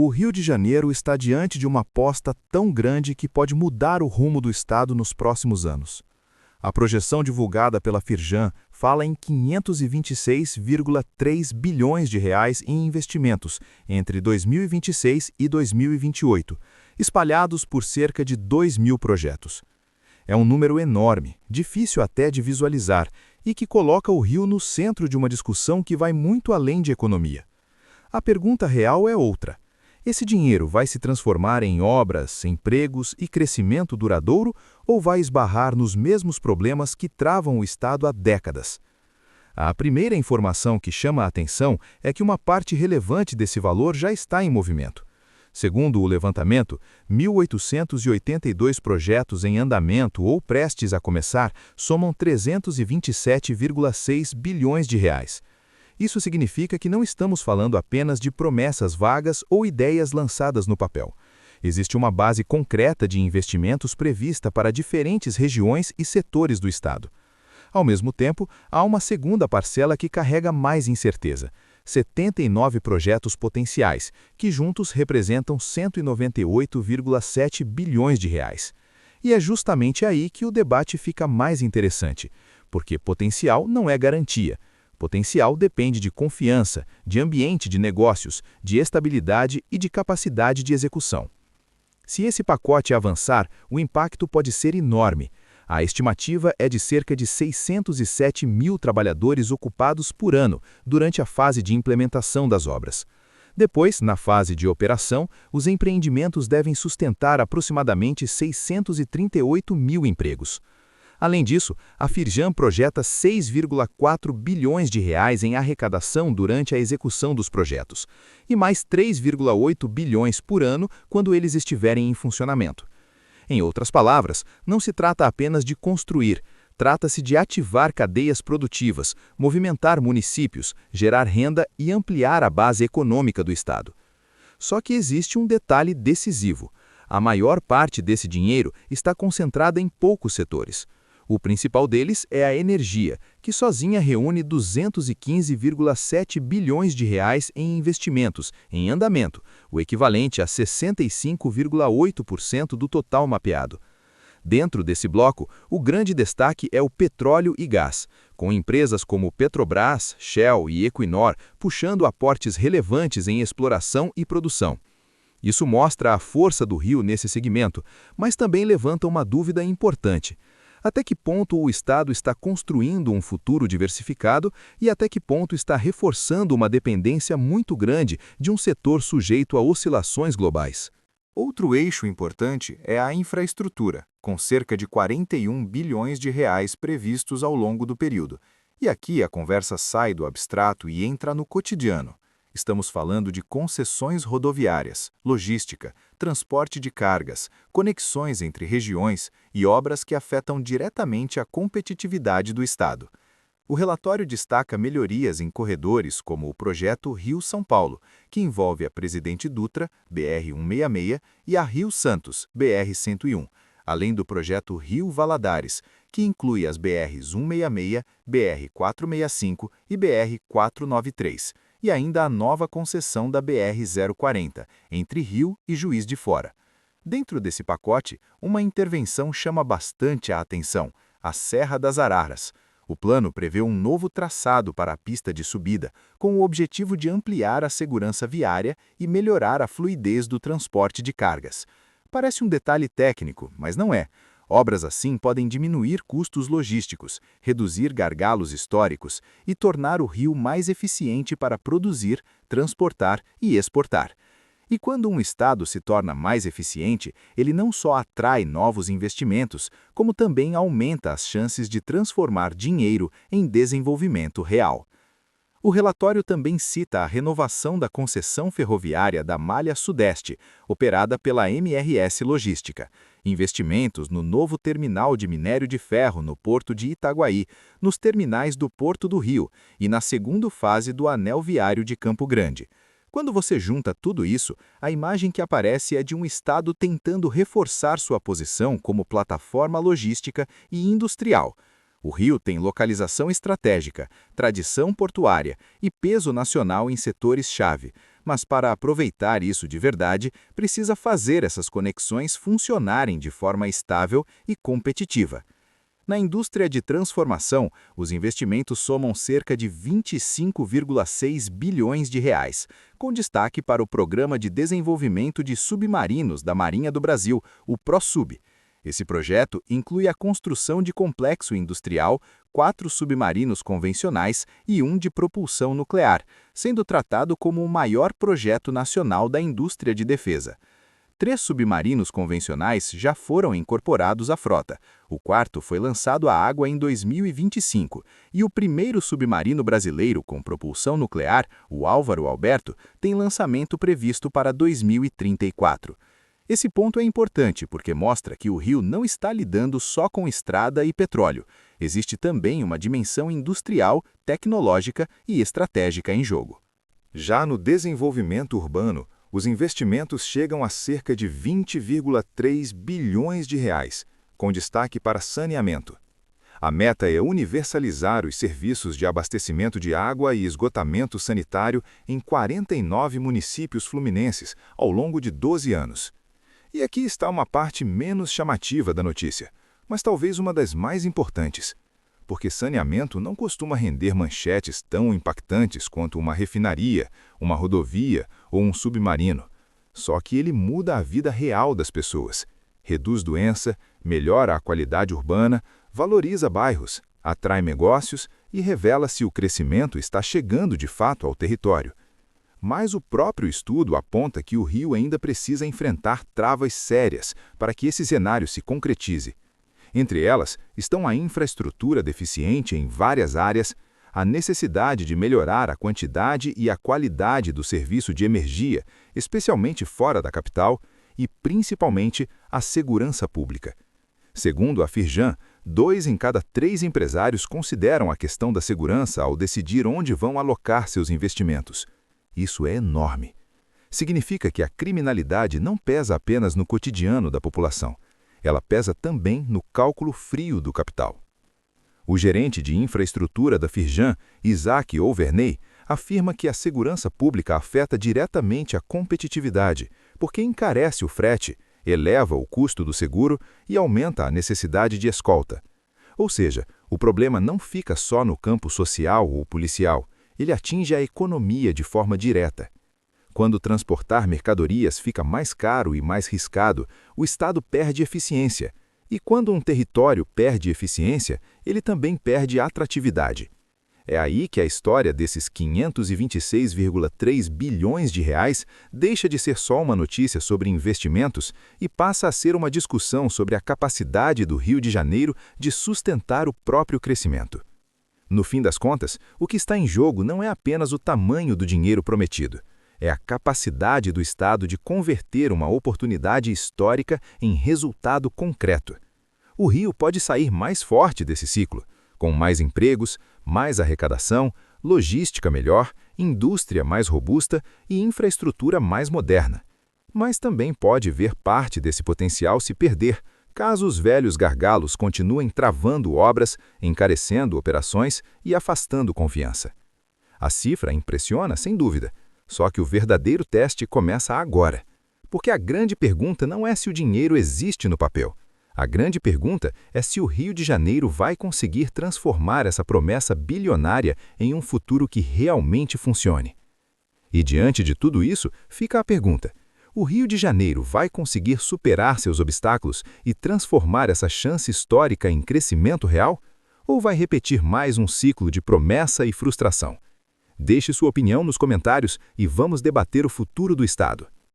O Rio de Janeiro está diante de uma aposta tão grande que pode mudar o rumo do estado nos próximos anos. A projeção divulgada pela Firjan fala em 526,3 bilhões de reais em investimentos entre 2026 e 2028, espalhados por cerca de 2.000 projetos. É um número enorme, difícil até de visualizar, e que coloca o Rio no centro de uma discussão que vai muito além de economia. A pergunta real é outra. Esse dinheiro vai se transformar em obras, empregos e crescimento duradouro ou vai esbarrar nos mesmos problemas que travam o Estado há décadas? A primeira informação que chama a atenção é que uma parte relevante desse valor já está em movimento. Segundo o levantamento, 1.882 projetos em andamento ou prestes a começar somam 327,6 bilhões de reais. Isso significa que não estamos falando apenas de promessas vagas ou ideias lançadas no papel. Existe uma base concreta de investimentos prevista para diferentes regiões e setores do Estado. Ao mesmo tempo, há uma segunda parcela que carrega mais incerteza: 79 projetos potenciais, que juntos representam 198,7 bilhões de reais. E é justamente aí que o debate fica mais interessante, porque potencial não é garantia. Potencial depende de confiança, de ambiente de negócios, de estabilidade e de capacidade de execução. Se esse pacote avançar, o impacto pode ser enorme. A estimativa é de cerca de 607 mil trabalhadores ocupados por ano durante a fase de implementação das obras. Depois, na fase de operação, os empreendimentos devem sustentar aproximadamente 638 mil empregos. Além disso, a Firjan projeta 6,4 bilhões de reais em arrecadação durante a execução dos projetos, e mais 3,8 bilhões por ano quando eles estiverem em funcionamento. Em outras palavras, não se trata apenas de construir, trata-se de ativar cadeias produtivas, movimentar municípios, gerar renda e ampliar a base econômica do Estado. Só que existe um detalhe decisivo: a maior parte desse dinheiro está concentrada em poucos setores. O principal deles é a energia, que sozinha reúne 215,7 bilhões de reais em investimentos em andamento, o equivalente a 65,8% do total mapeado. Dentro desse bloco, o grande destaque é o petróleo e gás, com empresas como Petrobras, Shell e Equinor puxando aportes relevantes em exploração e produção. Isso mostra a força do Rio nesse segmento, mas também levanta uma dúvida importante: até que ponto o Estado está construindo um futuro diversificado e até que ponto está reforçando uma dependência muito grande de um setor sujeito a oscilações globais? Outro eixo importante é a infraestrutura, com cerca de 41 bilhões de reais previstos ao longo do período. E aqui a conversa sai do abstrato e entra no cotidiano. Estamos falando de concessões rodoviárias, logística, transporte de cargas, conexões entre regiões e obras que afetam diretamente a competitividade do Estado. O relatório destaca melhorias em corredores como o projeto Rio-São Paulo, que envolve a Presidente Dutra, BR-166, e a Rio-Santos, BR-101, além do projeto Rio-Valadares, que inclui as BR-166, BR-465 e BR-493. E ainda a nova concessão da BR-040, entre Rio e Juiz de Fora. Dentro desse pacote, uma intervenção chama bastante a atenção: a Serra das Araras. O plano prevê um novo traçado para a pista de subida, com o objetivo de ampliar a segurança viária e melhorar a fluidez do transporte de cargas. Parece um detalhe técnico, mas não é. Obras assim podem diminuir custos logísticos, reduzir gargalos históricos e tornar o rio mais eficiente para produzir, transportar e exportar. E quando um Estado se torna mais eficiente, ele não só atrai novos investimentos, como também aumenta as chances de transformar dinheiro em desenvolvimento real. O relatório também cita a renovação da concessão ferroviária da Malha Sudeste, operada pela MRS Logística, investimentos no novo terminal de minério de ferro no Porto de Itaguaí, nos terminais do Porto do Rio e na segunda fase do Anel Viário de Campo Grande. Quando você junta tudo isso, a imagem que aparece é de um Estado tentando reforçar sua posição como plataforma logística e industrial. O Rio tem localização estratégica, tradição portuária e peso nacional em setores-chave, Mas para aproveitar isso de verdade, precisa fazer essas conexões funcionarem de forma estável e competitiva. Na indústria de transformação, os investimentos somam cerca de 25,6 bilhões de reais, com destaque para o Programa de Desenvolvimento de Submarinos da Marinha do Brasil, o ProSub. Esse projeto inclui a construção de complexo industrial, 4 submarinos convencionais e um de propulsão nuclear, sendo tratado como o maior projeto nacional da indústria de defesa. 3 submarinos convencionais já foram incorporados à frota. O quarto foi lançado à água em 2025 e o primeiro submarino brasileiro com propulsão nuclear, o Álvaro Alberto, tem lançamento previsto para 2034. Esse ponto é importante porque mostra que o Rio não está lidando só com estrada e petróleo. Existe também uma dimensão industrial, tecnológica e estratégica em jogo. Já no desenvolvimento urbano, os investimentos chegam a cerca de 20,3 bilhões de reais, com destaque para saneamento. A meta é universalizar os serviços de abastecimento de água e esgotamento sanitário em 49 municípios fluminenses ao longo de 12 anos. E aqui está uma parte menos chamativa da notícia, mas talvez uma das mais importantes. Porque saneamento não costuma render manchetes tão impactantes quanto uma refinaria, uma rodovia ou um submarino. Só que ele muda a vida real das pessoas, reduz doença, melhora a qualidade urbana, valoriza bairros, atrai negócios e revela se o crescimento está chegando de fato ao território. Mas o próprio estudo aponta que o Rio ainda precisa enfrentar travas sérias para que esse cenário se concretize. Entre elas estão a infraestrutura deficiente em várias áreas, a necessidade de melhorar a quantidade e a qualidade do serviço de energia, especialmente fora da capital, e, principalmente, a segurança pública. Segundo a Firjan, 2 em cada 3 empresários consideram a questão da segurança ao decidir onde vão alocar seus investimentos. Isso é enorme. Significa que a criminalidade não pesa apenas no cotidiano da população. Ela pesa também no cálculo frio do capital. O gerente de infraestrutura da Firjan, Isaac Overney, afirma que a segurança pública afeta diretamente a competitividade, porque encarece o frete, eleva o custo do seguro e aumenta a necessidade de escolta. Ou seja, o problema não fica só no campo social ou policial, ele atinge a economia de forma direta. Quando transportar mercadorias fica mais caro e mais riscado, o Estado perde eficiência. E quando um território perde eficiência, ele também perde atratividade. É aí que a história desses 526,3 bilhões de reais deixa de ser só uma notícia sobre investimentos e passa a ser uma discussão sobre a capacidade do Rio de Janeiro de sustentar o próprio crescimento. No fim das contas, o que está em jogo não é apenas o tamanho do dinheiro prometido. É a capacidade do Estado de converter uma oportunidade histórica em resultado concreto. O Rio pode sair mais forte desse ciclo, com mais empregos, mais arrecadação, logística melhor, indústria mais robusta e infraestrutura mais moderna. Mas também pode ver parte desse potencial se perder, caso os velhos gargalos continuem travando obras, encarecendo operações e afastando confiança. A cifra impressiona, sem dúvida. Só que o verdadeiro teste começa agora. Porque a grande pergunta não é se o dinheiro existe no papel. A grande pergunta é se o Rio de Janeiro vai conseguir transformar essa promessa bilionária em um futuro que realmente funcione. E diante de tudo isso, fica a pergunta: o Rio de Janeiro vai conseguir superar seus obstáculos e transformar essa chance histórica em crescimento real? Ou vai repetir mais um ciclo de promessa e frustração? Deixe sua opinião nos comentários e vamos debater o futuro do Estado.